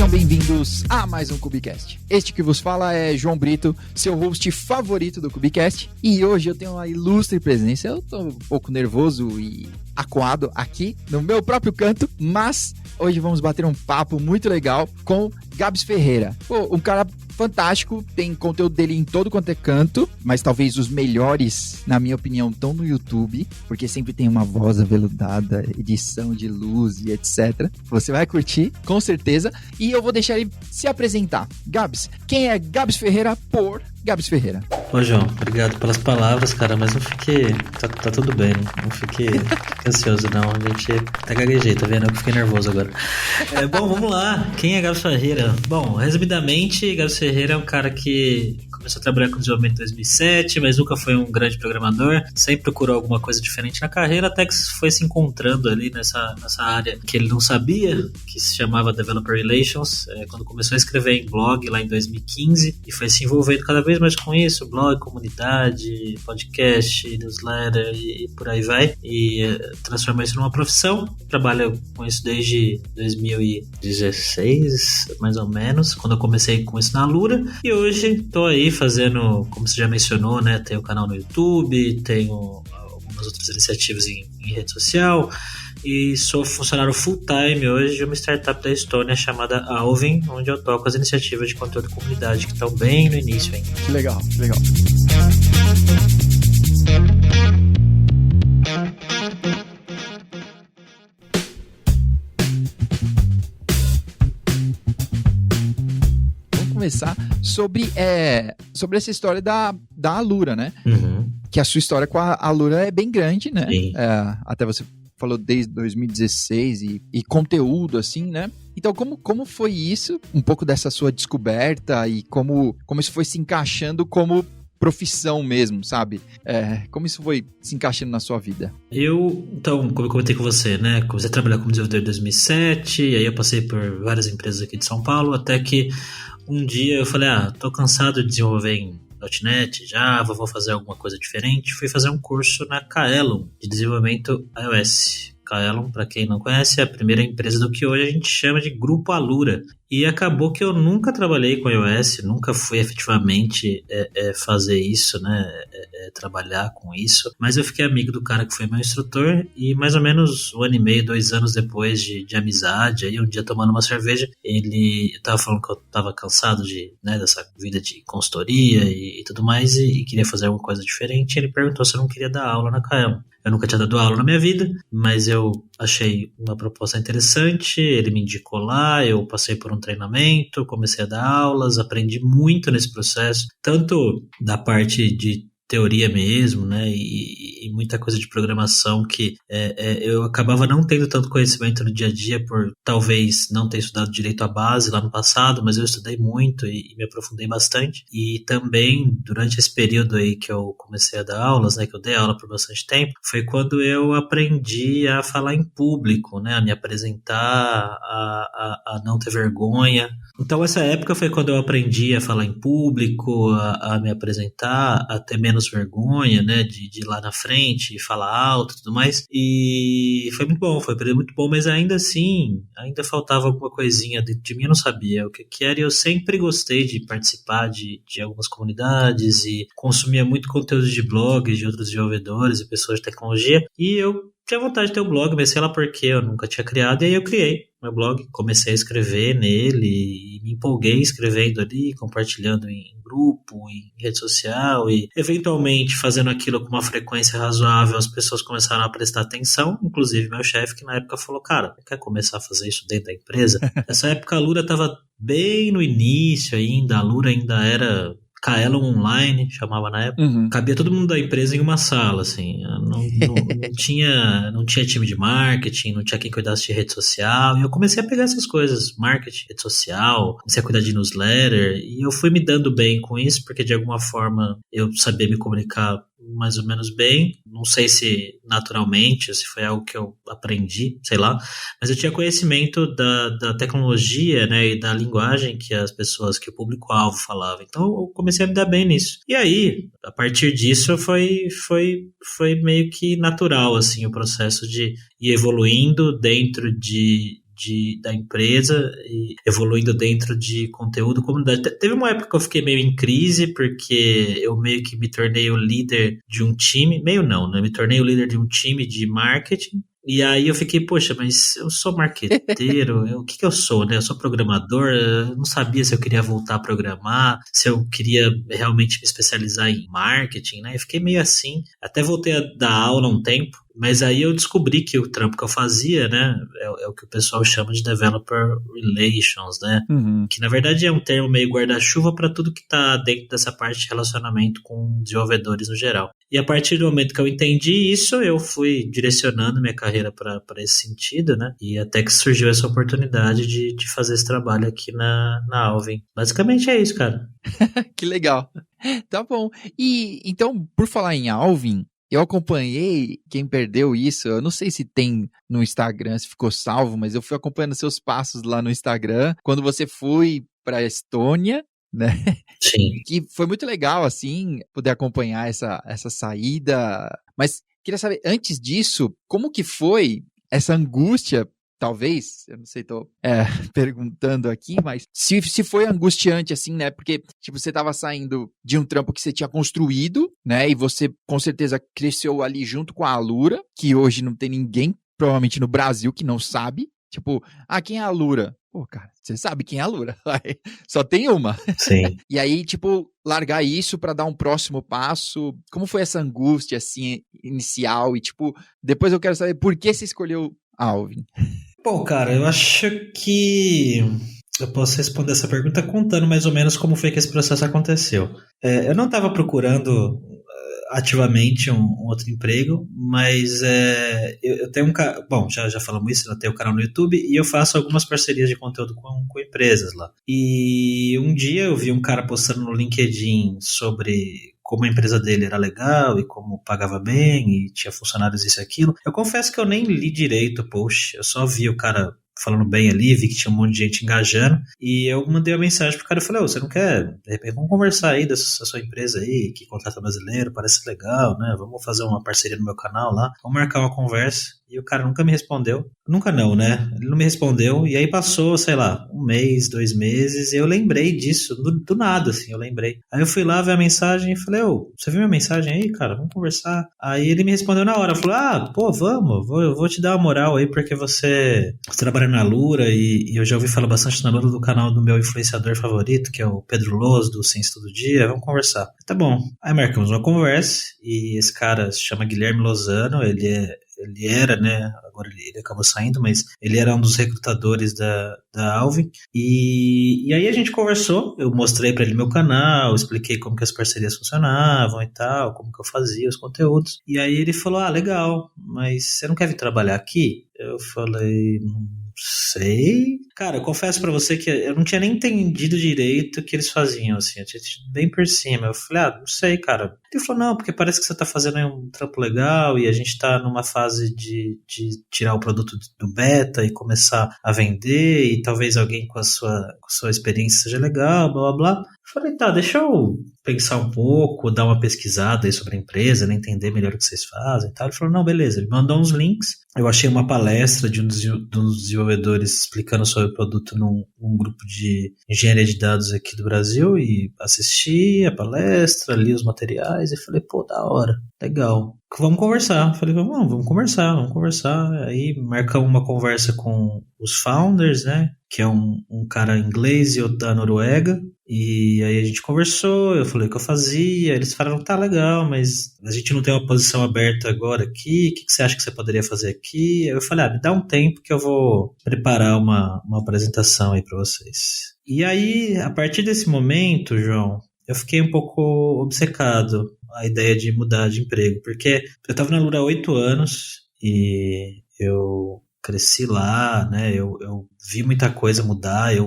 bem-vindos a mais um Cubicast. Este que vos fala é João Brito, seu host favorito do Cubicast. E hoje eu tenho uma ilustre presença. Eu tô um pouco nervoso e acuado aqui no meu próprio canto, mas hoje vamos bater um papo muito legal com Gabs Ferreira. Pô, um cara fantástico, tem conteúdo dele em todo quanto é canto, mas talvez os melhores, na minha opinião, estão no YouTube, porque sempre tem uma voz aveludada, edição de luz e etc. Você vai curtir, com certeza, e eu vou deixar ele se apresentar. Gabs, quem é Gabs Ferreira por Gabs Ferreira? Ô João, obrigado pelas palavras, cara, mas não fique... Tá tudo bem, não fique ansioso não, a gente até gaguejei, tá vendo? Eu fiquei nervoso agora. Bom, vamos lá, quem é Gabs Ferreira? Bom, resumidamente, Gabs Ferreira é um cara que começou a trabalhar com desenvolvimento em 2007, mas nunca foi um grande programador, sempre procurou alguma coisa diferente na carreira, até que foi se encontrando ali nessa área que ele não sabia, que se chamava Developer Relations, quando começou a escrever em blog lá em 2015, e foi se envolvendo cada vez mais com isso, blog, comunidade, podcast, newsletter e por aí vai, e transformou isso numa profissão. Trabalho com isso desde 2016, mais ou menos, quando eu comecei com isso na Alura, e hoje tô aí fazendo, como você já mencionou, né, tenho um canal no YouTube, tenho algumas outras iniciativas em rede social, e sou funcionário full-time hoje de uma startup da Estônia chamada Alvin, onde eu toco as iniciativas de conteúdo de comunidade que estão bem no início ainda. Que legal, que legal. Vamos começar sobre essa história da Alura, né? Uhum. Que a sua história com a Alura é bem grande, né? Sim. Até você falou desde 2016 e conteúdo, assim, né? Então, como foi isso? Um pouco dessa sua descoberta e como isso foi se encaixando como profissão mesmo, sabe? Como isso foi se encaixando na sua vida? Então, como eu comentei com você, né? Comecei a trabalhar como desenvolvedor em 2007, e aí eu passei por várias empresas aqui de São Paulo, até que um dia eu falei, tô cansado de desenvolver em .NET, Java, vou fazer alguma coisa diferente. Fui fazer um curso na Kaelon, de desenvolvimento iOS. Kaelon, para quem não conhece, é a primeira empresa do que hoje a gente chama de Grupo Alura. E acabou que eu nunca trabalhei com iOS, nunca fui efetivamente fazer isso, né, trabalhar com isso, mas eu fiquei amigo do cara que foi meu instrutor, e mais ou menos 1 ano e meio, 2 anos depois de amizade, aí um dia tomando uma cerveja, eu tava falando que eu tava cansado dessa vida de consultoria e tudo mais, e queria fazer alguma coisa diferente. Ele perguntou se eu não queria dar aula na Kaelon. Eu nunca tinha dado aula na minha vida, mas eu achei uma proposta interessante, ele me indicou lá, eu passei por um treinamento, comecei a dar aulas, aprendi muito nesse processo, tanto da parte de teoria mesmo, né, e muita coisa de programação que eu acabava não tendo tanto conhecimento no dia a dia por talvez não ter estudado direito a base lá no passado, mas eu estudei muito e me aprofundei bastante. E também durante esse período aí que eu comecei a dar aulas, né, que eu dei aula por bastante tempo, foi quando eu aprendi a falar em público, né, a me apresentar, a não ter vergonha. Então essa época foi quando eu aprendi a falar em público, a me apresentar, a ter menos vergonha, né, de ir lá na frente e falar alto e tudo mais, e foi muito bom, foi um período muito bom, mas ainda assim, ainda faltava alguma coisinha de mim, eu não sabia o que era, e eu sempre gostei de participar de algumas comunidades e consumia muito conteúdo de blogs de outros desenvolvedores e pessoas de tecnologia, e eu tinha vontade de ter um blog, mas sei lá por que eu nunca tinha criado, e aí eu criei meu blog, comecei a escrever nele e me empolguei escrevendo ali, compartilhando em grupo, em rede social, e eventualmente fazendo aquilo com uma frequência razoável, as pessoas começaram a prestar atenção, inclusive meu chefe, que na época falou, cara, quer começar a fazer isso dentro da empresa? Nessa época a Alura estava bem no início ainda, a Alura ainda era Kaelon Online, chamava na época. Uhum. Cabia todo mundo da empresa em uma sala, assim. Não tinha time de marketing, não tinha quem cuidasse de rede social. E eu comecei a pegar essas coisas, marketing, rede social, comecei a cuidar de newsletter. E eu fui me dando bem com isso, porque de alguma forma eu sabia me comunicar mais ou menos bem, não sei se naturalmente, se foi algo que eu aprendi, sei lá, mas eu tinha conhecimento da tecnologia, né, e da linguagem que as pessoas, que o público-alvo falava, então eu comecei a me dar bem nisso. E aí, a partir disso, foi meio que natural, assim, o processo de ir evoluindo dentro de da empresa e evoluindo dentro de conteúdo, comunidade. Teve uma época que eu fiquei meio em crise, porque eu meio que me tornei o líder de um time, meio não, né? Me tornei o líder de um time de marketing. E aí eu fiquei, poxa, mas eu sou marqueteiro, o que eu sou, né? Eu sou programador, eu não sabia se eu queria voltar a programar, se eu queria realmente me especializar em marketing, né? Eu fiquei meio assim, até voltei a dar aula um tempo, mas aí eu descobri que o trampo que eu fazia, né, é o que o pessoal chama de Developer Relations, né? Uhum. Que na verdade é um termo meio guarda-chuva para tudo que está dentro dessa parte de relacionamento com desenvolvedores no geral. E a partir do momento que eu entendi isso, eu fui direcionando minha carreira para esse sentido, né? E até que surgiu essa oportunidade de fazer esse trabalho aqui na Alvin. Basicamente é isso, cara. Que legal. Tá bom. E então, por falar em Alvin, eu acompanhei, quem perdeu isso, eu não sei se tem no Instagram, se ficou salvo, mas eu fui acompanhando seus passos lá no Instagram, quando você foi para a Estônia, né? Sim. Que foi muito legal, assim, poder acompanhar essa saída. Mas queria saber, antes disso, como que foi essa angústia? Talvez, eu não sei, tô perguntando aqui, mas se foi angustiante, assim, né? Porque, tipo, você tava saindo de um trampo que você tinha construído, né? E você, com certeza, cresceu ali junto com a Alura, que hoje não tem ninguém, provavelmente no Brasil, que não sabe. Tipo, quem é a Alura? Pô, cara, você sabe quem é a Alura. Só tem uma. Sim. E aí, tipo, largar isso pra dar um próximo passo. Como foi essa angústia, assim, inicial? E, tipo, depois eu quero saber por que você escolheu Alvin. Bom, cara, eu acho que eu posso responder essa pergunta contando mais ou menos como foi que esse processo aconteceu. Eu não estava procurando ativamente um outro emprego, mas eu tenho bom, já falamos isso, eu tenho um canal no YouTube e eu faço algumas parcerias de conteúdo com empresas lá. E um dia eu vi um cara postando no LinkedIn sobre como a empresa dele era legal e como pagava bem e tinha funcionários isso e aquilo. Eu confesso que eu nem li direito o post, eu só vi o cara falando bem ali, vi que tinha um monte de gente engajando, e eu mandei uma mensagem pro cara e falei, você não quer, de repente, vamos conversar aí dessa sua empresa aí, que contrata brasileiro, parece legal, né, vamos fazer uma parceria no meu canal lá, vamos marcar uma conversa. E o cara nunca me respondeu. Nunca não, né? Ele não me respondeu. E aí passou, sei lá, 1 mês, 2 meses. E eu lembrei disso, do nada, assim, eu lembrei. Aí eu fui lá ver a mensagem e falei, você viu minha mensagem aí, cara? Vamos conversar. Aí ele me respondeu na hora. Falou, pô, vamos. Eu vou te dar uma moral aí, porque você trabalha na Lura. E eu já ouvi falar bastante na Lura do canal do meu influenciador favorito, que é o Pedro Loz, do Ciência Todo Dia. Vamos conversar. Tá bom. Aí marcamos uma conversa. E esse cara se chama Guilherme Lozano. Ele era, né, agora ele acabou saindo, mas ele era um dos recrutadores da Alvin, e aí a gente conversou, eu mostrei para ele meu canal, expliquei como que as parcerias funcionavam e tal, como que eu fazia os conteúdos, e aí ele falou, legal, mas você não quer vir trabalhar aqui? Eu falei, não sei. Cara, eu confesso pra você que eu não tinha nem entendido direito o que eles faziam, assim, eu tinha tido bem por cima. Eu falei, não sei, cara. Ele falou, não, porque parece que você tá fazendo aí um trampo legal e a gente tá numa fase de tirar o produto do beta e começar a vender e talvez alguém com a sua experiência seja legal, blá, blá, blá. Eu falei, tá, deixa eu pensar um pouco, dar uma pesquisada aí sobre a empresa, né, entender melhor o que vocês fazem e tal. Ele falou, não, beleza. Ele mandou uns links. Eu achei uma palestra de um dos desenvolvedores explicando sobre o produto num grupo de engenharia de dados aqui do Brasil e assisti a palestra, li os materiais e falei, pô, da hora, legal. Vamos conversar. Falei, vamos conversar. Aí marcamos uma conversa com os founders, né? Que é um cara inglês e outro da Noruega. E aí a gente conversou, eu falei o que eu fazia, eles falaram, tá legal, mas a gente não tem uma posição aberta agora aqui, o que você acha que você poderia fazer aqui? Aí eu falei, me dá um tempo que eu vou preparar uma apresentação aí para vocês. E aí, a partir desse momento, João, eu fiquei um pouco obcecado a ideia de mudar de emprego, porque eu estava na Lura há 8 anos e eu cresci lá, né? Eu vi muita coisa mudar, eu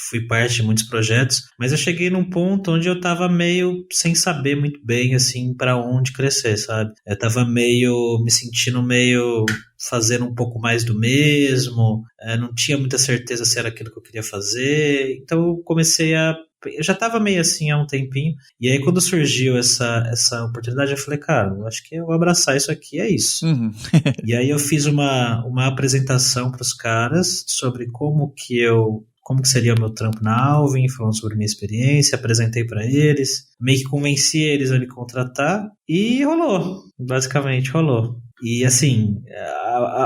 fui parte de muitos projetos, mas eu cheguei num ponto onde eu estava meio sem saber muito bem, assim, para onde crescer, sabe? Eu estava me sentindo meio fazendo um pouco mais do mesmo, não tinha muita certeza se era aquilo que eu queria fazer, então eu comecei a eu já tava meio assim há um tempinho, e aí quando surgiu essa oportunidade, eu falei, cara, eu acho que eu vou abraçar isso aqui, é isso. Uhum. E aí eu fiz uma apresentação para os caras sobre como que seria o meu trampo na Alvin, falando sobre minha experiência, apresentei para eles, meio que convenci eles a me contratar e rolou, basicamente rolou. E assim,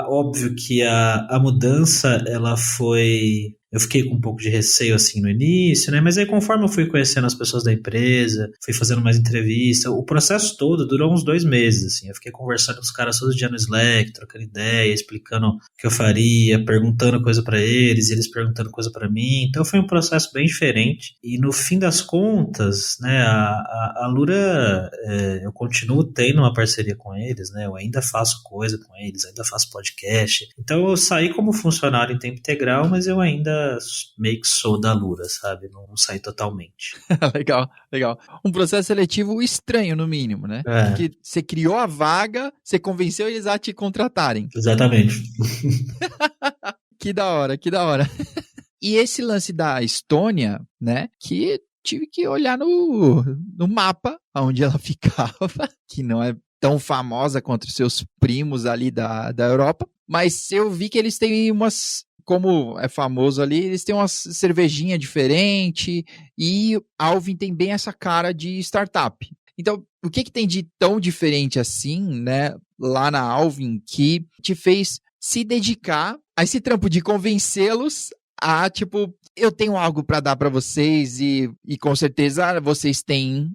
óbvio que a mudança, ela foi... Eu fiquei com um pouco de receio assim no início, né? Mas aí conforme eu fui conhecendo as pessoas da empresa, fui fazendo mais entrevista, o processo todo durou uns 2 meses, assim. Eu fiquei conversando com os caras todo dia no Slack, trocando ideia, explicando o que eu faria, perguntando coisa pra eles, e eles perguntando coisa pra mim. Então foi um processo bem diferente. E no fim das contas, né? A Lura, eu continuo tendo uma parceria com eles, né? Eu ainda faço coisa com eles, ainda faço podcast. Então eu saí como funcionário em tempo integral, mas eu ainda meio que sou da Lura, sabe? Não saí totalmente. Legal, legal. Um processo seletivo estranho, no mínimo, né? Porque você criou a vaga, você convenceu eles a te contratarem. Exatamente. Que da hora, que da hora. E esse lance da Estônia, né? Que tive que olhar no mapa onde ela ficava, que não é tão famosa quanto os seus primos ali da Europa, mas eu vi que eles têm umas... Como é famoso ali, eles têm uma cervejinha diferente e Alvin tem bem essa cara de startup. Então, o que tem de tão diferente assim, né, lá na Alvin, que te fez se dedicar a esse trampo de convencê-los a, tipo, eu tenho algo para dar para vocês e com certeza vocês têm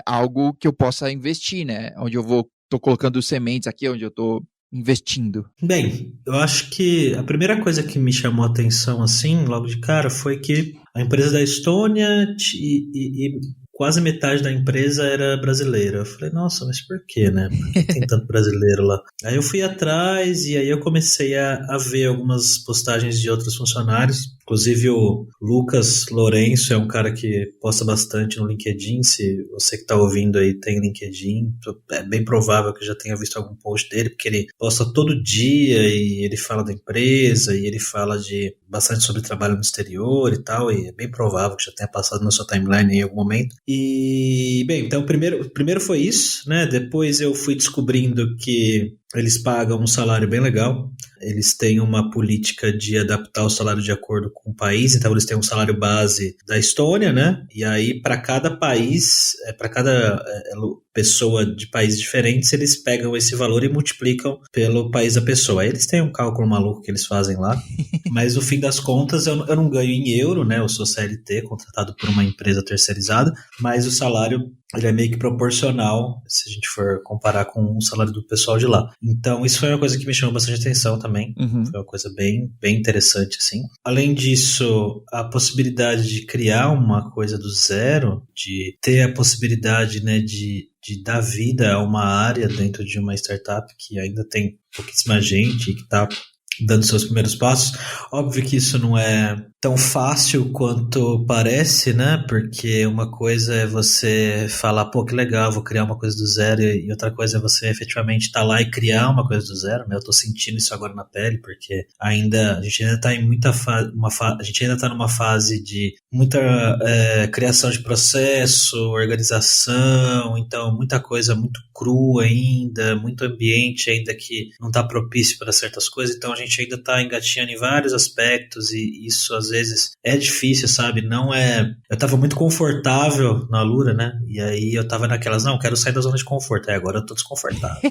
algo que eu possa investir, né, onde eu tô colocando sementes aqui, onde eu tô investindo? Bem, eu acho que a primeira coisa que me chamou a atenção, assim, logo de cara, foi que a empresa da Estônia e quase metade da empresa era brasileira. Eu falei, nossa, mas por quê, né? Por que tem tanto brasileiro lá? Aí eu fui atrás e aí eu comecei a ver algumas postagens de outros funcionários. Inclusive o Lucas Lourenço é um cara que posta bastante no LinkedIn. Se você que está ouvindo aí tem LinkedIn, é bem provável que já tenha visto algum post dele, porque ele posta todo dia e ele fala da empresa e ele fala bastante sobre trabalho no exterior e tal, e é bem provável que já tenha passado na sua timeline em algum momento. E, bem, então primeiro foi isso, né? Depois eu fui descobrindo que eles pagam um salário bem legal. Eles têm uma política de adaptar o salário de acordo com o país, então eles têm um salário base da Estônia, né? E aí, para cada país, para cada pessoa de países diferentes, eles pegam esse valor e multiplicam pelo país da pessoa. Aí eles têm um cálculo maluco que eles fazem lá, mas no fim das contas eu não ganho em euro, né? Eu sou CLT, contratado por uma empresa terceirizada, mas o salário ele é meio que proporcional se a gente for comparar com o salário do pessoal de lá. Então isso foi uma coisa que me chamou bastante atenção também. Uhum. Foi uma coisa bem, bem interessante, assim. Além disso, a possibilidade de criar uma coisa do zero, de ter a possibilidade, né, de dar vida a uma área dentro de uma startup que ainda tem pouquíssima gente e que está dando seus primeiros passos. Óbvio que isso não é tão fácil quanto parece, né? Porque uma coisa é você falar, pô, que legal, vou criar uma coisa do zero, e outra coisa é você efetivamente estar lá e criar uma coisa do zero, né? Eu tô sentindo isso agora na pele, porque a gente ainda tá em muita a gente ainda tá numa fase de muita criação de processo, organização, então muita coisa muito crua ainda, muito ambiente ainda que não tá propício para certas coisas, então a gente ainda tá engatinhando em vários aspectos e isso às vezes é difícil, sabe? Não é... Eu tava muito confortável na Lura, né? E aí eu tava naquelas, não, quero sair da zona de conforto. Aí agora eu tô desconfortável.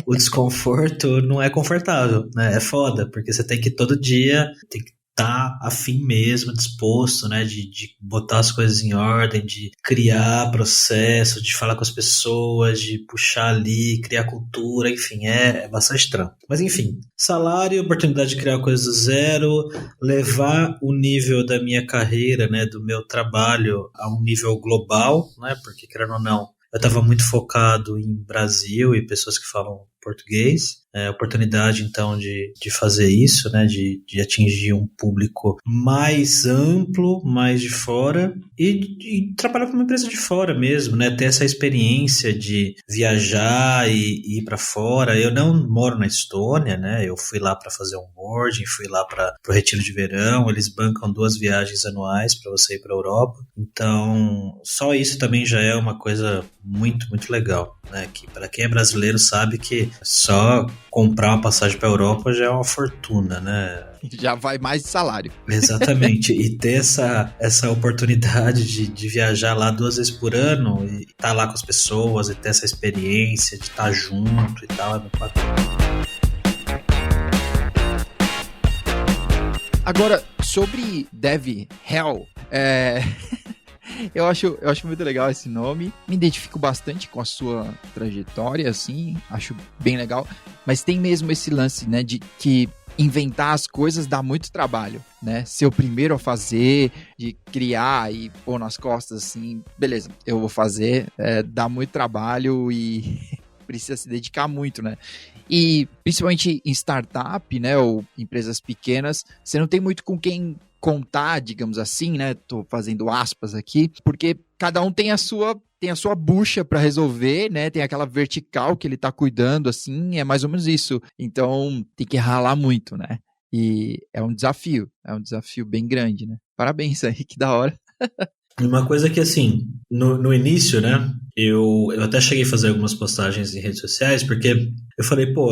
O desconforto não é confortável, né? É foda, porque você tem que todo dia, tem que tá afim mesmo, disposto, né, de botar as coisas em ordem, de criar processo, de falar com as pessoas, de puxar ali, criar cultura, enfim, é bastante trampo. Mas enfim, salário, oportunidade de criar coisas do zero, levar o nível da minha carreira, né, do meu trabalho a um nível global, né, porque querendo ou não, eu estava muito focado em Brasil e pessoas que falam português. Oportunidade, então, de fazer isso, né? De atingir um público mais amplo, mais de fora e trabalhar com uma empresa de fora mesmo, né? Ter essa experiência de viajar e ir para fora. Eu não moro na Estônia, né? Eu fui lá para fazer onboarding, fui lá para o retiro de verão. Eles bancam 2 viagens anuais para você ir para a Europa. Então, só isso também já é uma coisa muito, muito legal, né? Que para quem é brasileiro sabe que só comprar uma passagem para a Europa já é uma fortuna, né? Já vai mais de salário. Exatamente, e ter essa oportunidade de viajar lá 2 vezes por ano e estar lá com as pessoas e ter essa experiência de estar junto e tal, é muito bacana. Agora, sobre DevHel, eu acho muito legal esse nome, me identifico bastante com a sua trajetória, assim, acho bem legal, mas tem mesmo esse lance, né, de que inventar as coisas dá muito trabalho, né, ser o primeiro a fazer, de criar e pôr nas costas, assim, beleza, eu vou fazer, dá muito trabalho e precisa se dedicar muito, né, e principalmente em startup, né, ou empresas pequenas, você não tem muito com quem contar, digamos assim, né? Tô fazendo aspas aqui, porque cada um tem a sua bucha para resolver, né? Tem aquela vertical que ele tá cuidando, assim, é mais ou menos isso. Então, tem que ralar muito, né? E é um desafio bem grande, né? Parabéns aí, que da hora. Uma coisa que, assim, no início, né, eu até cheguei a fazer algumas postagens em redes sociais, porque eu falei, pô,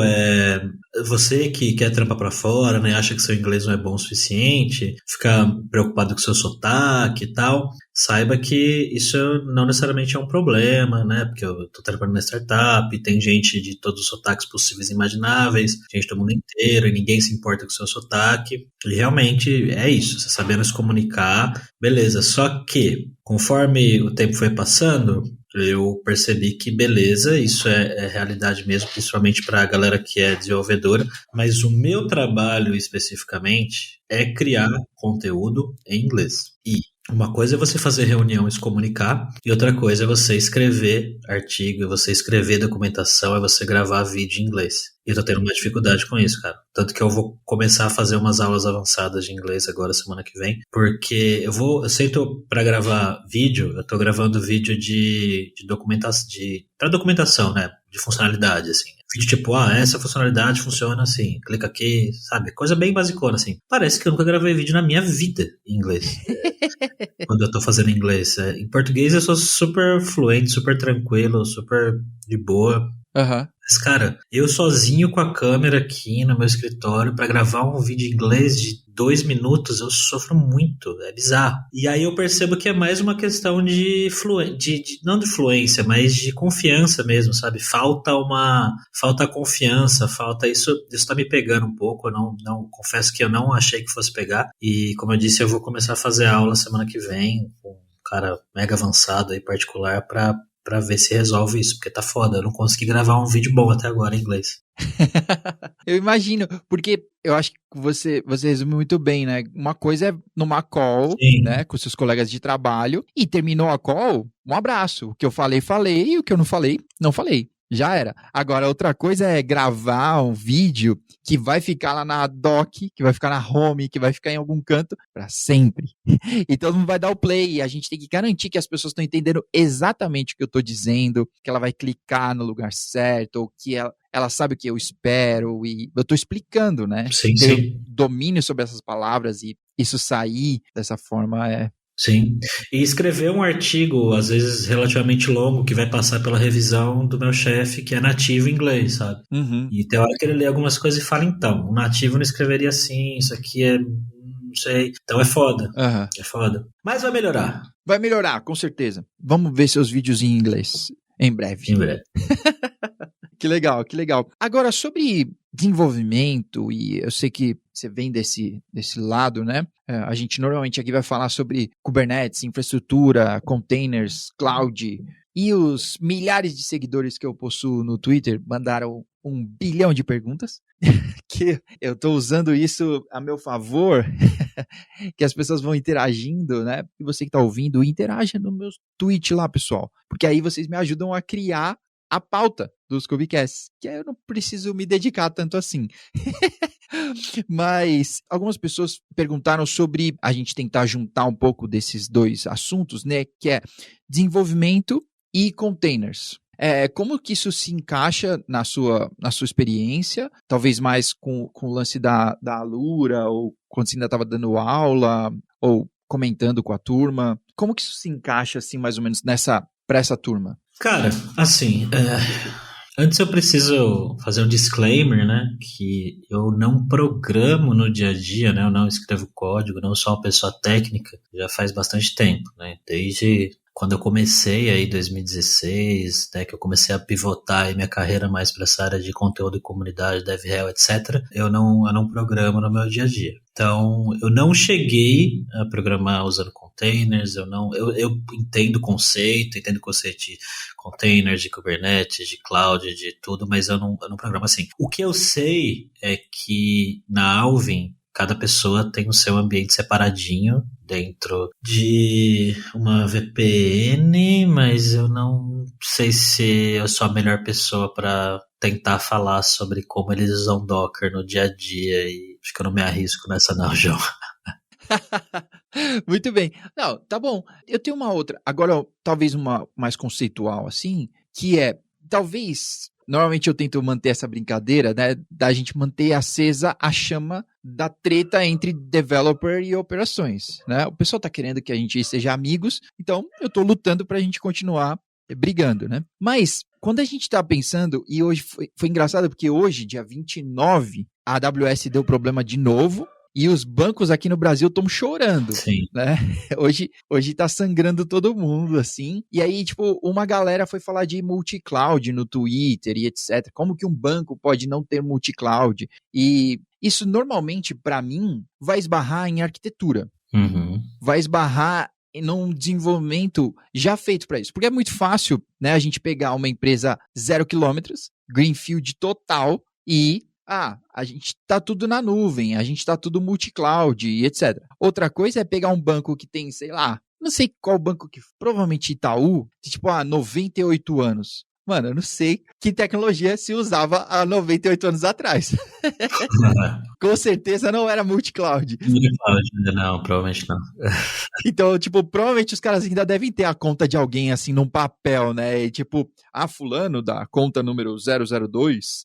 você que quer trampar pra fora, né, acha que seu inglês não é bom o suficiente, fica preocupado com seu sotaque e tal, saiba que isso não necessariamente é um problema, né, porque eu tô trabalhando na startup, tem gente de todos os sotaques possíveis e imagináveis, gente do mundo inteiro, e ninguém se importa com o seu sotaque, e realmente é isso, você sabendo se comunicar, beleza, só que conforme o tempo foi passando, eu percebi que beleza, isso é realidade mesmo, principalmente para a galera que é desenvolvedora, mas o meu trabalho especificamente é criar conteúdo em inglês. E uma coisa é você fazer reunião e se comunicar, e outra coisa é você escrever artigo, é você escrever documentação, é você gravar vídeo em inglês. E eu tô tendo uma dificuldade com isso, cara. Tanto que eu vou começar a fazer umas aulas avançadas de inglês agora, semana que vem, porque eu sento pra gravar vídeo, eu tô gravando vídeo de documentação, pra documentação, né? De funcionalidade, assim. Vídeo tipo, essa funcionalidade funciona assim, clica aqui, sabe? Coisa bem basicona, assim. Parece que eu nunca gravei vídeo na minha vida em inglês. Quando eu tô fazendo inglês. Em português eu sou super fluente, super tranquilo, super de boa. Uhum. Mas, cara, eu sozinho com a câmera aqui no meu escritório pra gravar um vídeo em inglês de 2 minutos, eu sofro muito, é bizarro. E aí eu percebo que é mais uma questão de não de fluência, mas de confiança mesmo, sabe? Falta confiança, falta isso tá me pegando um pouco, eu não confesso que eu não achei que fosse pegar. E como eu disse, eu vou começar a fazer aula semana que vem com um cara mega avançado aí particular pra ver se resolve isso, porque tá foda, eu não consegui gravar um vídeo bom até agora em inglês. Eu imagino, porque eu acho que você resume muito bem, né? Uma coisa é numa call, Sim. né, com seus colegas de trabalho, e terminou a call, um abraço. O que eu falei, e o que eu não falei, não falei. Já era. Agora, outra coisa é gravar um vídeo que vai ficar lá na doc, que vai ficar na home, que vai ficar em algum canto para sempre. E todo mundo vai dar o play. E a gente tem que garantir que as pessoas estão entendendo exatamente o que eu estou dizendo, que ela vai clicar no lugar certo, ou que ela sabe o que eu espero. E eu estou explicando, né? Sim, ter sim. domínio sobre essas palavras e isso sair dessa forma Sim, e escrever um artigo, às vezes relativamente longo, que vai passar pela revisão do meu chefe, que é nativo em inglês, sabe? Uhum. E tem hora que ele lê algumas coisas e fala, então, um nativo não escreveria assim, isso aqui não sei. Então é foda, Uhum. é foda. Mas vai melhorar. Vai melhorar, com certeza. Vamos ver seus vídeos em inglês em breve. Em breve. Que legal, que legal. Agora, sobre desenvolvimento, e eu sei que você vem desse lado, né? A gente normalmente aqui vai falar sobre Kubernetes, infraestrutura, containers, cloud, e os milhares de seguidores que eu possuo no Twitter mandaram 1 bilhão de perguntas, que eu estou usando isso a meu favor, que as pessoas vão interagindo, né? E você que está ouvindo, interaja no meu tweet lá, pessoal, porque aí vocês me ajudam a criar a pauta dos Cubicasts, que eu não preciso me dedicar tanto assim. Mas algumas pessoas perguntaram sobre a gente tentar juntar um pouco desses dois assuntos, né? Que é desenvolvimento e containers. Como que isso se encaixa na sua experiência? Talvez mais com o lance da Alura, ou quando você ainda estava dando aula, ou comentando com a turma. Como que isso se encaixa, assim, mais ou menos, para essa turma? Cara, assim, antes eu preciso fazer um disclaimer, né? Que eu não programo no dia a dia, né? Eu não escrevo código, não sou uma pessoa técnica, já faz bastante tempo, né? Desde quando eu comecei aí em 2016, né, que eu comecei a pivotar aí minha carreira mais para essa área de conteúdo e comunidade, DevRel, etc., eu não programo no meu dia a dia. Então, eu não cheguei a programar usando containers, eu entendo o conceito de containers, de Kubernetes, de cloud, de tudo, mas eu não programo assim. O que eu sei é que na Alvin, cada pessoa tem o seu ambiente separadinho dentro de uma VPN, mas eu não sei se eu sou a melhor pessoa para tentar falar sobre como eles usam Docker no dia a dia, e acho que eu não me arrisco nessa não, João. Muito bem. Não, tá bom. Eu tenho uma outra, agora talvez uma mais conceitual, assim, que é, talvez, normalmente eu tento manter essa brincadeira, né, da gente manter acesa a chama da treta entre developer e operações, né? O pessoal tá querendo que a gente seja amigos, então eu tô lutando pra gente continuar brigando, né? Mas, quando a gente tá pensando, e hoje foi engraçado, porque hoje, dia 29, a AWS deu problema de novo, e os bancos aqui no Brasil estão chorando. Sim. Né? Hoje tá sangrando todo mundo, assim. E aí, tipo, uma galera foi falar de multi-cloud no Twitter e etc. Como que um banco pode não ter multi-cloud? E isso, normalmente, para mim, vai esbarrar em arquitetura. Uhum. Vai esbarrar num desenvolvimento já feito para isso. Porque é muito fácil, né, a gente pegar uma empresa 0 quilômetros, greenfield total, e a gente tá tudo na nuvem, a gente tá tudo multi-cloud e etc. Outra coisa é pegar um banco que tem, sei lá, não sei qual banco que, provavelmente Itaú, de tipo, 98 anos. Mano, eu não sei que tecnologia se usava há 98 anos atrás. Com certeza não era multi-cloud. Multi-cloud, não, provavelmente não. Então, tipo, provavelmente os caras ainda devem ter a conta de alguém, assim, num papel, né? E tipo, fulano da conta número 002.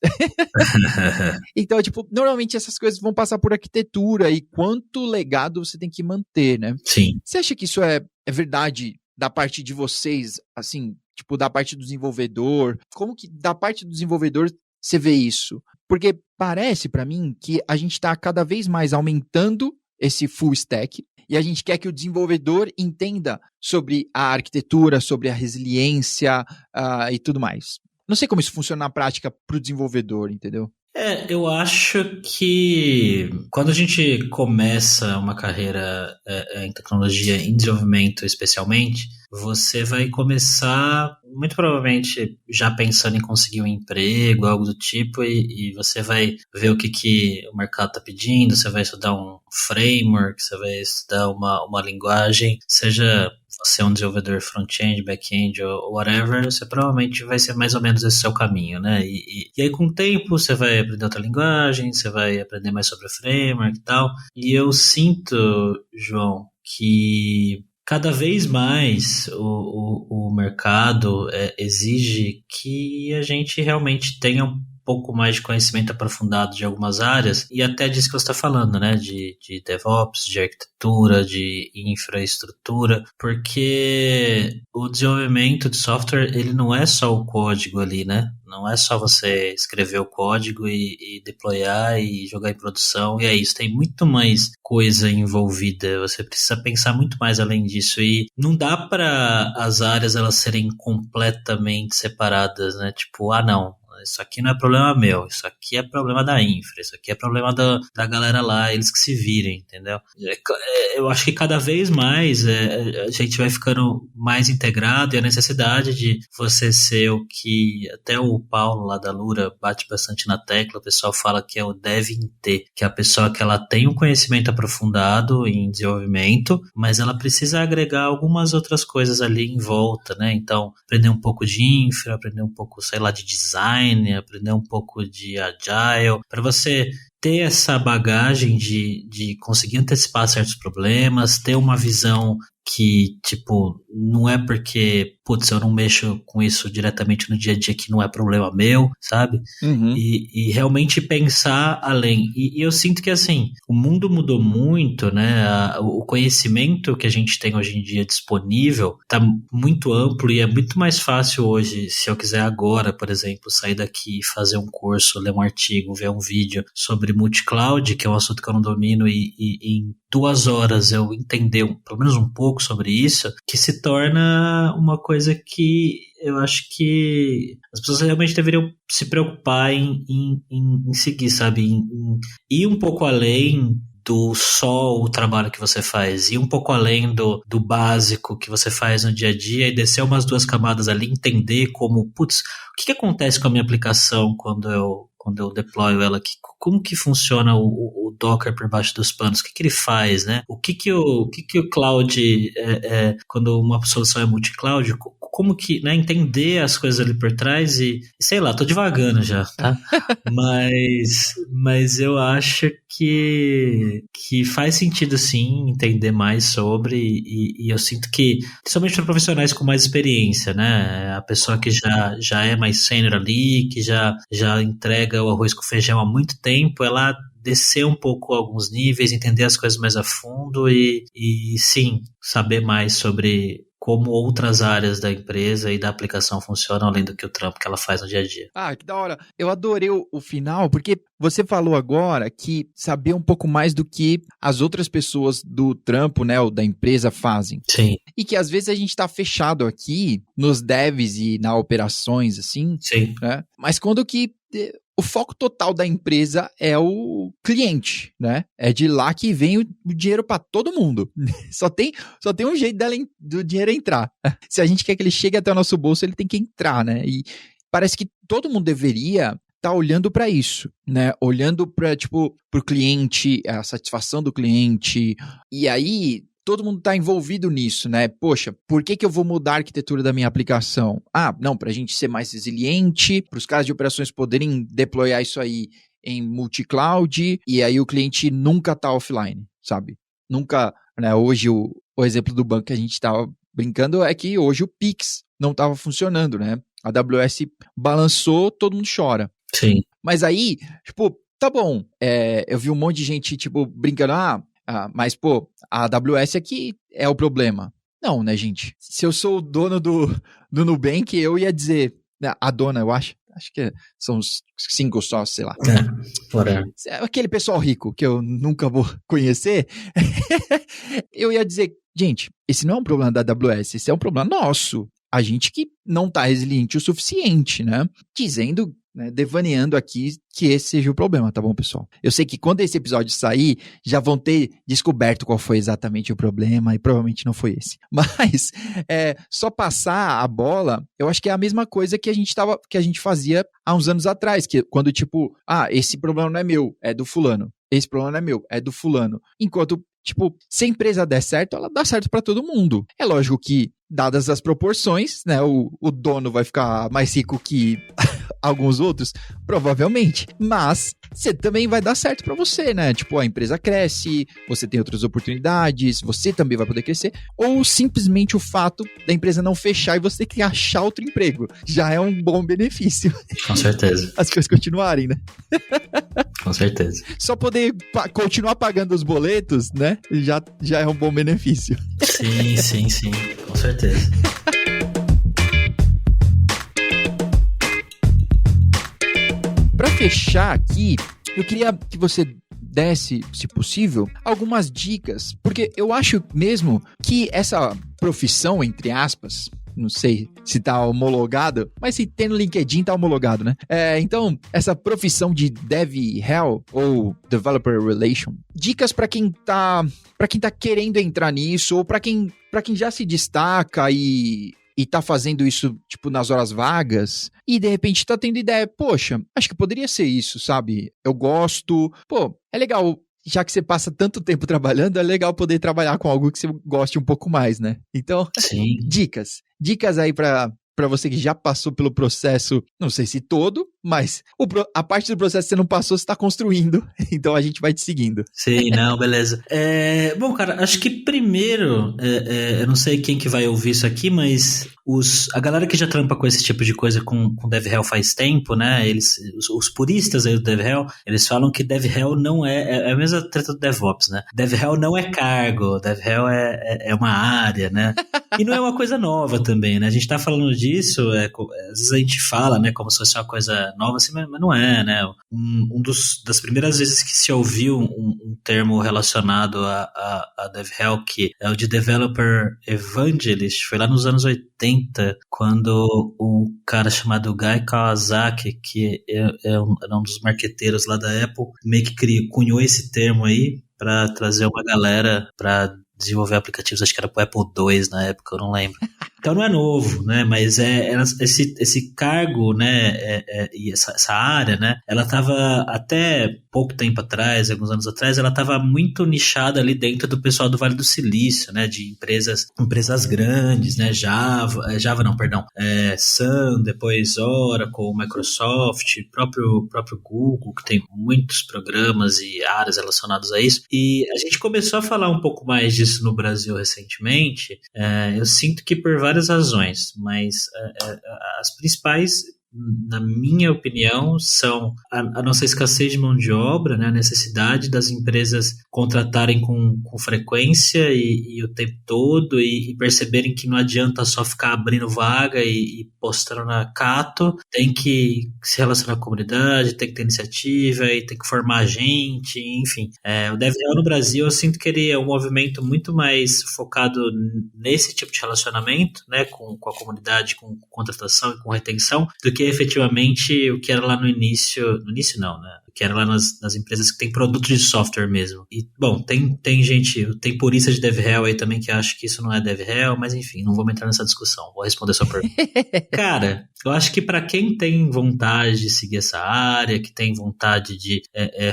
Então, tipo, normalmente essas coisas vão passar por arquitetura e quanto legado você tem que manter, né? Sim. Você acha que isso é verdade da parte de vocês, assim, tipo, da parte do desenvolvedor? Como que da parte do desenvolvedor você vê isso? Porque parece para mim que a gente está cada vez mais aumentando esse full stack e a gente quer que o desenvolvedor entenda sobre a arquitetura, sobre a resiliência e tudo mais. Não sei como isso funciona na prática para o desenvolvedor, entendeu? Eu acho que quando a gente começa uma carreira em tecnologia, em desenvolvimento especialmente, você vai começar, muito provavelmente, já pensando em conseguir um emprego, algo do tipo, e você vai ver o que o mercado está pedindo, você vai estudar um framework, você vai estudar uma linguagem, seja você é um desenvolvedor front-end, back-end ou whatever, você provavelmente vai ser mais ou menos esse seu caminho, né? E aí, com o tempo, você vai aprender outra linguagem, você vai aprender mais sobre o framework e tal. E eu sinto, João, que cada vez mais o mercado exige que a gente realmente tenha um pouco mais de conhecimento aprofundado de algumas áreas, e até disso que você está falando, né, de DevOps, de arquitetura, de infraestrutura, porque o desenvolvimento de software, ele não é só o código ali, né? Não é só você escrever o código e deployar e jogar em produção, e é isso. Tem muito mais coisa envolvida. Você precisa pensar muito mais além disso. E não dá para as áreas elas serem completamente separadas, né? Tipo, não. isso aqui não é problema meu, isso aqui é problema da infra, isso aqui é problema da galera lá, eles que se virem, entendeu? Eu acho que cada vez mais a gente vai ficando mais integrado, e a necessidade de você ser o que até o Paulo lá da Lura bate bastante na tecla, o pessoal fala que é o dev in T, que é a pessoa que ela tem um conhecimento aprofundado em desenvolvimento, mas ela precisa agregar algumas outras coisas ali em volta, né? Então, aprender um pouco de infra, aprender um pouco, sei lá, de design, aprender um pouco de agile, para você ter essa bagagem de conseguir antecipar certos problemas, ter uma visão que, tipo, não é porque, putz, eu não mexo com isso diretamente no dia a dia que não é problema meu, sabe? Uhum. E realmente pensar além. E eu sinto que, assim, o mundo mudou muito, né? O conhecimento que a gente tem hoje em dia disponível tá muito amplo e é muito mais fácil hoje, se eu quiser agora, por exemplo, sair daqui e fazer um curso, ler um artigo, ver um vídeo sobre multi-cloud, que é um assunto que eu não domino, e em 2 horas eu entender pelo menos um pouco sobre isso, que se torna uma coisa que eu acho que as pessoas realmente deveriam se preocupar em seguir, sabe? Em ir um pouco além do só o trabalho que você faz, ir um pouco além do básico que você faz no dia a dia e descer umas 2 camadas ali, entender como, putz, o que acontece com a minha aplicação quando eu deployo ela aqui? Como que funciona o Docker por baixo dos panos? O que ele faz, né? O que o cloud, quando uma solução é multi-cloud, como que, né, entender as coisas ali por trás e sei lá, tô divagando já, tá? mas eu acho que faz sentido sim entender mais sobre e eu sinto que, principalmente para profissionais com mais experiência, né? A pessoa que já é mais sênior ali, que já entrega o arroz com feijão há muito tempo, ela descer um pouco alguns níveis, entender as coisas mais a fundo e sim, saber mais sobre como outras áreas da empresa e da aplicação funcionam, além do que o trampo que ela faz no dia a dia. Ah, que da hora. Eu adorei o final, porque você falou agora que saber um pouco mais do que as outras pessoas do trampo, né, ou da empresa fazem. Sim. E que às vezes a gente tá fechado aqui nos devs e nas operações, assim. Sim. Né? Mas quando que o foco total da empresa é o cliente, né? É de lá que vem o dinheiro para todo mundo. Só tem um jeito do dinheiro entrar. Se a gente quer que ele chegue até o nosso bolso, ele tem que entrar, né? E parece que todo mundo deveria estar olhando para isso, né? Olhando para, tipo, pro cliente, a satisfação do cliente. E aí todo mundo está envolvido nisso, né? Poxa, por que eu vou mudar a arquitetura da minha aplicação? Ah, não, para a gente ser mais resiliente, para os caras de operações poderem deployar isso aí em multi-cloud, e aí o cliente nunca está offline, sabe? Nunca, né? Hoje o exemplo do banco que a gente estava brincando é que hoje o Pix não estava funcionando, né? A AWS balançou, todo mundo chora. Sim. Mas aí, tipo, tá bom, eu vi um monte de gente, tipo, brincando, mas, pô, a AWS aqui é o problema. Não, né, gente? Se eu sou o dono do Nubank, eu ia dizer... A dona, eu acho que são uns 5 sócios, sei lá. Aquele pessoal rico que eu nunca vou conhecer. Eu ia dizer, gente, esse não é um problema da AWS, esse é um problema nosso. A gente que não tá resiliente o suficiente, né? Dizendo... né, devaneando aqui que esse seja o problema, tá bom, pessoal? Eu sei que quando esse episódio sair, já vão ter descoberto qual foi exatamente o problema e provavelmente não foi esse. Mas só passar a bola, eu acho que é a mesma coisa que a gente fazia há uns anos atrás, que quando tipo, esse problema não é meu, é do fulano. Esse problema não é meu, é do fulano. Enquanto, tipo, se a empresa der certo, ela dá certo para todo mundo. É lógico que, dadas as proporções, né, o dono vai ficar mais rico que alguns outros, provavelmente, mas você também vai dar certo para você, né? Tipo, a empresa cresce, você tem outras oportunidades, você também vai poder crescer, ou simplesmente o fato da empresa não fechar e você ter que achar outro emprego, já é um bom benefício. Com certeza. As coisas continuarem, né? Com certeza. Só poder continuar pagando os boletos, né? Já é um bom benefício. Sim, com certeza. Para fechar aqui, eu queria que você desse, se possível, algumas dicas, porque eu acho mesmo que essa profissão, entre aspas, não sei se tá homologado, mas se tem no LinkedIn tá homologado, né? Então, essa profissão de DevRel ou Developer Relation, dicas para quem tá querendo entrar nisso ou para quem já se destaca e tá fazendo isso, tipo, nas horas vagas, e de repente tá tendo ideia, poxa, acho que poderia ser isso, sabe? Eu gosto, pô, é legal, já que você passa tanto tempo trabalhando, é legal poder trabalhar com algo que você goste um pouco mais, né? Então, Sim. Dicas aí pra você que já passou pelo processo, não sei se todo, mas a parte do processo que você não passou, você tá construindo, então a gente vai te seguindo. Sim, não, beleza. Bom, cara, acho que primeiro, eu não sei quem que vai ouvir isso aqui, mas a galera que já trampa com esse tipo de coisa com DevRel faz tempo, né? Os puristas aí do DevRel, eles falam que DevRel não é a mesma treta do DevOps, né? DevRel não é cargo, DevRel é uma área, né? E não é uma coisa nova também, né? A gente tá falando disso, às vezes a gente fala, né, como se fosse uma coisa nova, assim, mas não é, né? Das primeiras vezes que se ouviu um termo relacionado a DevRel, que é o de Developer Evangelist, foi lá nos anos 80, quando um cara chamado Guy Kawasaki, que era um dos marqueteiros lá da Apple, meio que cunhou esse termo aí para trazer uma galera para desenvolver aplicativos, acho que era pro Apple II na época, eu não lembro. Então não é novo, né? Mas esse cargo, né? E essa área, né? Ela estava até pouco tempo atrás, alguns anos atrás, ela estava muito nichada ali dentro do pessoal do Vale do Silício, né? De empresas grandes, né? Java não, perdão. Sun, depois Oracle, Microsoft, próprio Google, que tem muitos programas e áreas relacionadas a isso. E a gente começou a falar um pouco mais disso no Brasil recentemente. Eu sinto que por várias razões, mas as principais, na minha opinião, são a nossa escassez de mão de obra, né, a necessidade das empresas contratarem com frequência e o tempo todo e perceberem que não adianta só ficar abrindo vaga e postando na Cato, tem que se relacionar com a comunidade, tem que ter iniciativa e tem que formar gente, enfim. O DevRel no Brasil, eu sinto que ele é um movimento muito mais focado nesse tipo de relacionamento, né, com a comunidade, com contratação e com retenção, do que efetivamente o que era lá no início não, né? O que era lá nas empresas que tem produto de software mesmo. E, bom, tem purista de DevRel aí também que acha que isso não é DevRel, mas enfim, não vou entrar nessa discussão, vou responder a sua pergunta. Cara, eu acho que para quem tem vontade de seguir essa área, que tem vontade de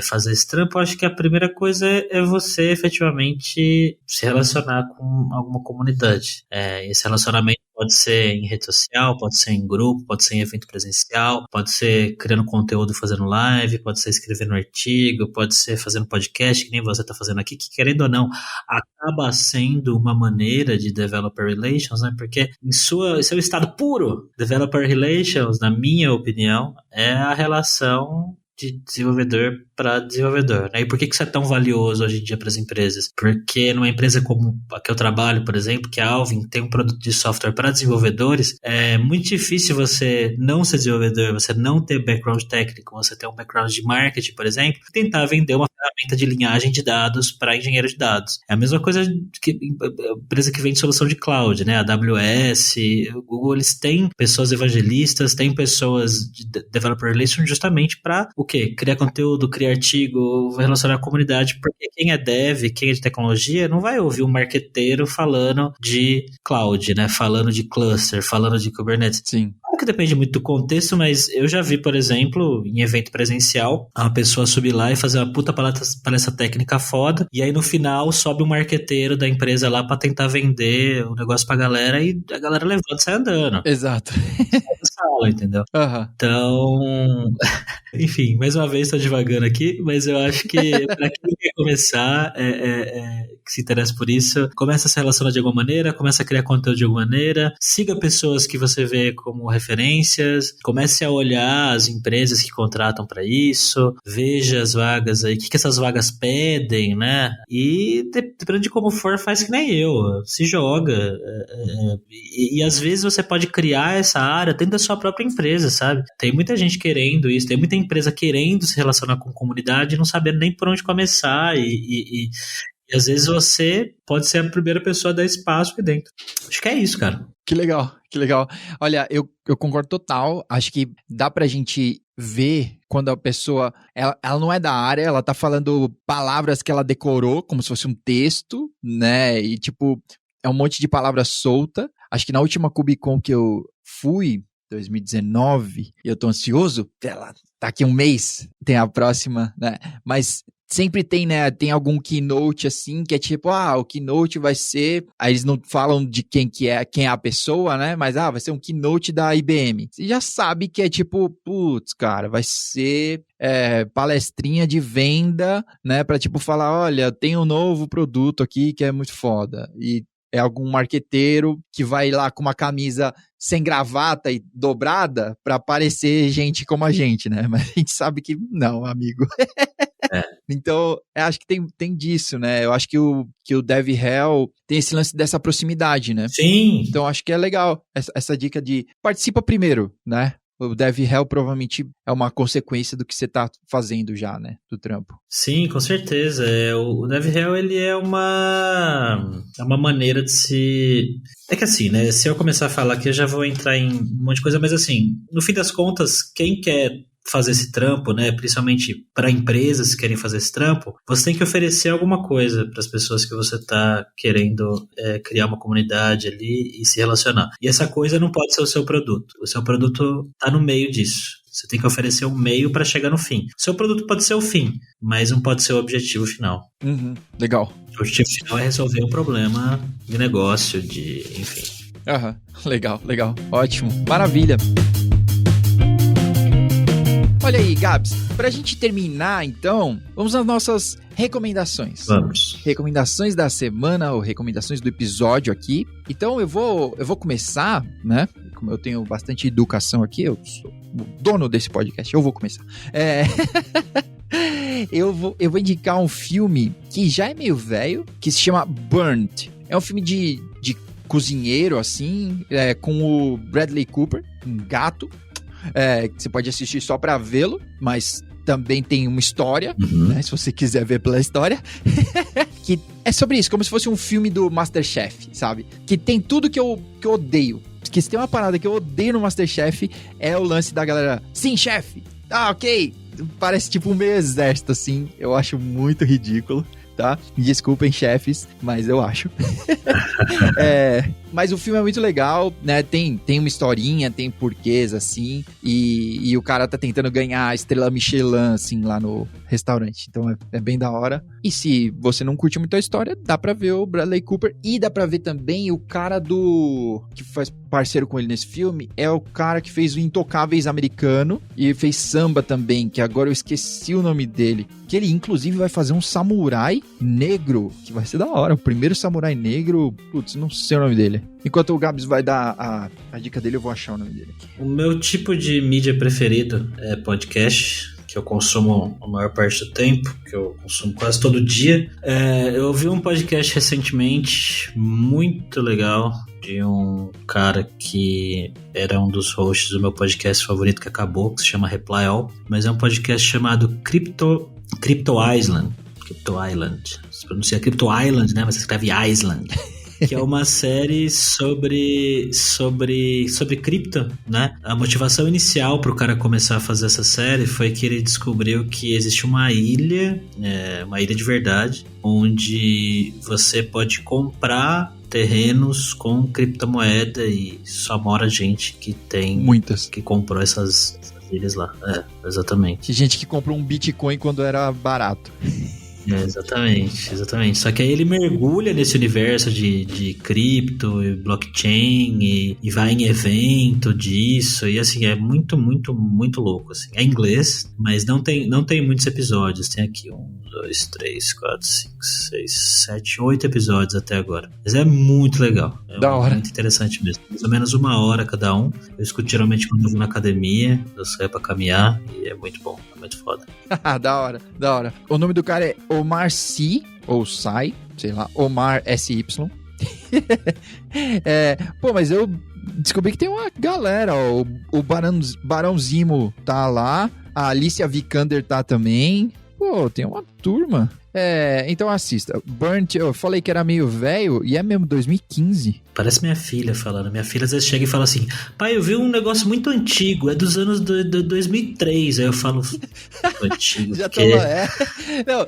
fazer esse trampo, eu acho que a primeira coisa é você efetivamente se relacionar com alguma comunidade. Esse relacionamento pode ser em rede social, pode ser em grupo, pode ser em evento presencial, pode ser criando conteúdo, fazendo live, pode ser escrevendo artigo, pode ser fazendo podcast, que nem você está fazendo aqui, que querendo ou não, acaba sendo uma maneira de developer relations, né? Porque em seu estado puro, developer relations, na minha opinião, é a relação de desenvolvedor para desenvolvedor, né? E por que isso é tão valioso hoje em dia para as empresas? Porque numa empresa como a que eu trabalho, por exemplo, que a Alvin tem um produto de software para desenvolvedores, é muito difícil você não ser desenvolvedor, você não ter background técnico, você ter um background de marketing, por exemplo, e tentar vender uma ferramenta de linhagem de dados para engenheiro de dados. É a mesma coisa que empresa que vende solução de cloud, né? A AWS, o Google, eles têm pessoas evangelistas, têm pessoas de developer relations justamente para o quê? Criar conteúdo, criar artigo, relacionar a comunidade, porque quem é dev, quem é de tecnologia, não vai ouvir um marqueteiro falando de cloud, né? Falando de cluster, falando de Kubernetes. Sim. Claro que depende muito do contexto, mas eu já vi, por exemplo, em evento presencial, uma pessoa subir lá e fazer uma puta palestra técnica foda, e aí no final sobe um marqueteiro da empresa lá pra tentar vender o negócio pra galera, e a galera levanta e sai andando. Exato. Sai da sala, entendeu? Uhum. Então, enfim, mais uma vez estou divagando aqui, mas eu acho que para quem quer começar, que se interessa por isso, começa a se relacionar de alguma maneira, começa a criar conteúdo de alguma maneira, siga pessoas que você vê como referências, comece a olhar as empresas que contratam para isso, veja as vagas aí, o que essas vagas pedem, né? E dependendo de como for, faz que nem eu, se joga. E às vezes você pode criar essa área dentro da sua própria empresa, sabe? Tem muita gente querendo isso, tem muita empresa querendo se relacionar com comunidade e não sabendo nem por onde começar e E às vezes você pode ser a primeira pessoa a dar espaço aqui dentro. Acho que é isso, cara. Que legal, que legal. Olha, eu concordo total. Acho que dá pra gente ver quando a pessoa, ela não é da área, ela tá falando palavras que ela decorou, como se fosse um texto, né? E tipo, é um monte de palavra solta. Acho que na última KubeCon que eu fui, 2019, e eu tô ansioso, ela tá aqui um mês, tem a próxima, né? Mas sempre tem, né? Tem algum keynote assim, que é tipo, o keynote vai ser. Aí eles não falam de quem é a pessoa, né? Mas, vai ser um keynote da IBM. Você já sabe que é tipo, putz, cara, vai ser palestrinha de venda, né? Pra tipo falar, olha, tem um novo produto aqui que é muito foda. E é algum marqueteiro que vai lá com uma camisa sem gravata e dobrada pra parecer gente como a gente, né? Mas a gente sabe que não, amigo. Então, eu acho que tem disso, né? Eu acho que o Dev Hell tem esse lance dessa proximidade, né? Sim. Então, acho que é legal essa dica de participa primeiro, né? O Dev Hell provavelmente é uma consequência do que você tá fazendo já, né? Do trampo. Sim, com certeza. O Dev Hell, ele é uma maneira de se... É que assim, né? Se eu começar a falar aqui, eu já vou entrar em um monte de coisa, mas assim, no fim das contas, quem quer fazer esse trampo, né, principalmente para empresas que querem fazer esse trampo, você tem que oferecer alguma coisa para as pessoas que você está querendo criar uma comunidade ali e se relacionar. E essa coisa não pode ser o seu produto. O seu produto está no meio disso. Você tem que oferecer um meio para chegar no fim. O seu produto pode ser o fim, mas não pode ser o objetivo final. Uhum, legal. O objetivo final é resolver um problema de negócio, enfim. Legal. Ótimo. Maravilha. Olha aí, Gabs, pra gente terminar, então, vamos às nossas recomendações. Vamos. Recomendações da semana, ou recomendações do episódio aqui. Então, eu vou começar, né? Como eu tenho bastante educação aqui, eu sou o dono desse podcast, eu vou começar. Eu vou indicar um filme que já é meio velho, que se chama Burnt. É um filme de cozinheiro, assim, com o Bradley Cooper, um gato. Que você pode assistir só pra vê-lo, mas também tem uma história, né, se você quiser ver pela história, que é sobre isso, como se fosse um filme do MasterChef, sabe? Que tem tudo que eu odeio. Que se tem uma parada que eu odeio no MasterChef, é o lance da galera, sim, chefe, ok, parece tipo um meio exército, assim, eu acho muito ridículo. Tá? Me desculpem, chefes, mas eu acho. Mas o filme é muito legal, né? Tem uma historinha, tem porquês, assim, e o cara tá tentando ganhar a estrela Michelin, assim, lá no restaurante. Então é bem da hora. E se você não curte muito a história, dá pra ver o Bradley Cooper. E dá pra ver também o cara que faz parceiro com ele nesse filme, é o cara que fez o Intocáveis americano e fez Samba também, que agora eu esqueci o nome dele. Que ele, inclusive, vai fazer um samurai negro, que vai ser da hora. O primeiro samurai negro, putz, não sei o nome dele. Enquanto o Gabs vai dar a dica dele, eu vou achar o nome dele aqui. O meu tipo de mídia preferido é podcast, que eu consumo a maior parte do tempo, que eu consumo quase todo dia. Eu ouvi um podcast recentemente, muito legal, de um cara que era um dos hosts do meu podcast favorito que acabou, que se chama Reply All, mas é um podcast chamado Crypto Island. Se pronuncia Crypto Island, né? Mas se escreve Island. Que é uma série sobre cripto, né? A motivação inicial para o cara começar a fazer essa série foi que ele descobriu que existe uma ilha de verdade, onde você pode comprar terrenos com criptomoeda e só mora gente que tem... Muitas. Que comprou essas ilhas lá. Exatamente. Gente que comprou um Bitcoin quando era barato. Exatamente. Só que aí ele mergulha nesse universo de cripto e blockchain e vai em evento disso e assim, é muito, muito, muito louco, assim. É em inglês, mas não tem muitos episódios. Tem aqui 1, 2, 3, 4, 5, 6, 7, 8 episódios até agora. Mas é muito legal. Da hora. Muito interessante mesmo. Mais ou menos 1 hora cada um. Eu escuto geralmente quando eu vou na academia, eu saio pra caminhar e é muito bom. É muito foda. Da hora. O nome do cara é Omar Sy, ou Sai, sei lá, Omar SY. Mas eu descobri que tem uma galera, ó, o Barão Zimo tá lá, a Alicia Vikander tá também. Pô, tem uma turma. Então assista. Burnt, eu falei que era meio velho e é mesmo 2015. Parece minha filha falando. Minha filha às vezes chega e fala assim: pai, eu vi um negócio muito antigo, é dos anos 2003. Aí eu falo: antigo. Já tô lá, Não,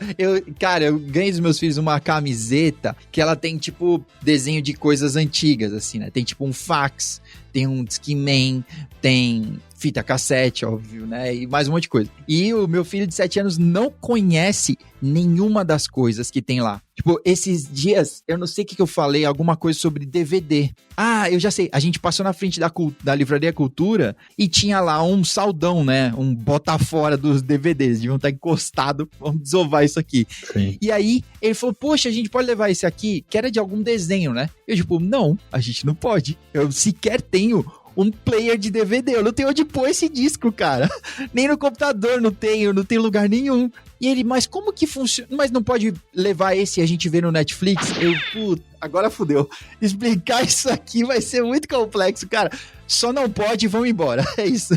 cara, eu ganhei dos meus filhos uma camiseta que ela tem tipo desenho de coisas antigas, assim, né? Tem tipo um fax, tem um Discman, tem fita cassete, óbvio, né? E mais um monte de coisa. E o meu filho de 7 anos não conhece nenhuma das coisas que tem lá. Tipo, esses dias, eu não sei o que eu falei, alguma coisa sobre DVD. Ah, eu já sei. A gente passou na frente da Livraria Cultura e tinha lá um saldão, né? Um bota fora dos DVDs. Deviam estar encostados. Vamos desovar isso aqui. Sim. E aí, ele falou, poxa, a gente pode levar esse aqui? Que era de algum desenho, né? Eu, tipo, não, a gente não pode. Eu sequer tenho um player de DVD. Eu não tenho onde pôr esse disco, cara. Nem no computador não tenho lugar nenhum. E ele, mas como que funciona? Mas não pode levar esse e a gente ver no Netflix? Eu, puta, agora fudeu. Explicar isso aqui vai ser muito complexo, cara. Só não pode e vão embora. É isso.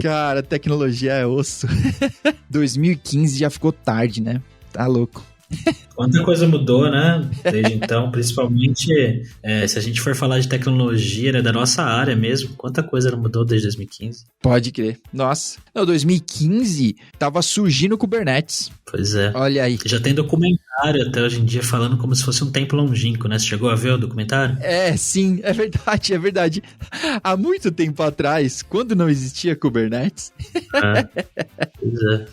Cara, tecnologia é osso. 2015 já ficou tarde, né? Tá louco. Quanta coisa mudou, né? Desde então, principalmente se a gente for falar de tecnologia, né, da nossa área mesmo, quanta coisa não mudou desde 2015? Pode crer. Nossa. Não, 2015 tava surgindo o Kubernetes. Pois é. Olha aí. Já tem documentário até hoje em dia falando como se fosse um tempo longínquo, né? Você chegou a ver o documentário? Sim, é verdade, é verdade. Há muito tempo atrás, quando não existia Kubernetes. Pois é.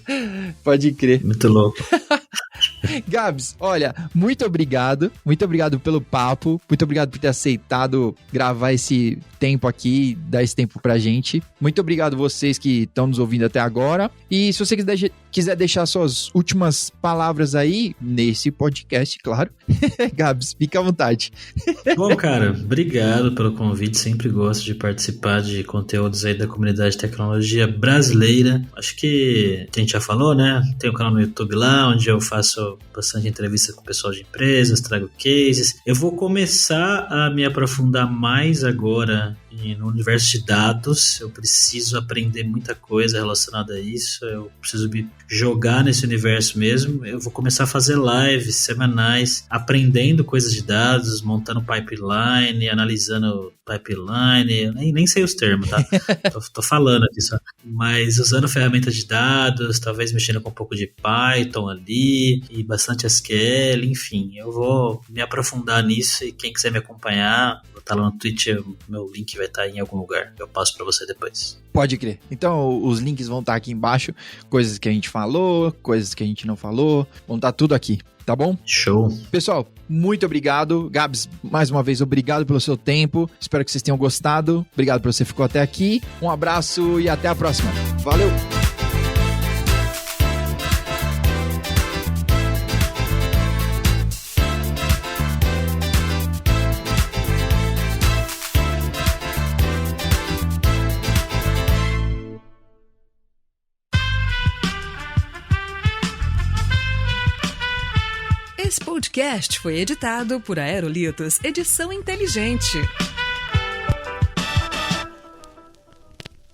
Pode crer. Muito louco. Gabs, olha, muito obrigado pelo papo, muito obrigado por ter aceitado gravar esse tempo aqui, dar esse tempo pra gente. Muito obrigado vocês que estão nos ouvindo até agora. E se você quiser deixar suas últimas palavras aí, nesse podcast, claro. Gabs, fica à vontade. Bom, cara, obrigado pelo convite. Sempre gosto de participar de conteúdos aí da comunidade de tecnologia brasileira. Acho que a gente já falou, né? Tem um canal no YouTube lá, onde eu faço bastante entrevista com o pessoal de empresas, trago cases. Eu vou começar a me aprofundar mais agora no universo de dados. Eu preciso aprender muita coisa relacionada a isso. Eu preciso me jogar nesse universo mesmo. Eu vou começar a fazer lives semanais, aprendendo coisas de dados, montando pipeline, analisando pipeline. Nem sei os termos, tá? tô falando aqui só. Mas usando ferramentas de dados, talvez mexendo com um pouco de Python ali, e bastante SQL, enfim. Eu vou me aprofundar nisso e quem quiser me acompanhar, vou estar lá no Twitch, meu link vai estar em algum lugar. Eu passo pra você depois. Pode crer. Então, os links vão estar aqui embaixo. Coisas que a gente falou, coisas que a gente não falou. Vão estar tudo aqui, tá bom? Show. Pessoal, muito obrigado. Gabs, mais uma vez, obrigado pelo seu tempo. Espero que vocês tenham gostado. Obrigado por você ficou até aqui. Um abraço e até a próxima. Valeu! Esse podcast foi editado por Aerolitos Edição Inteligente.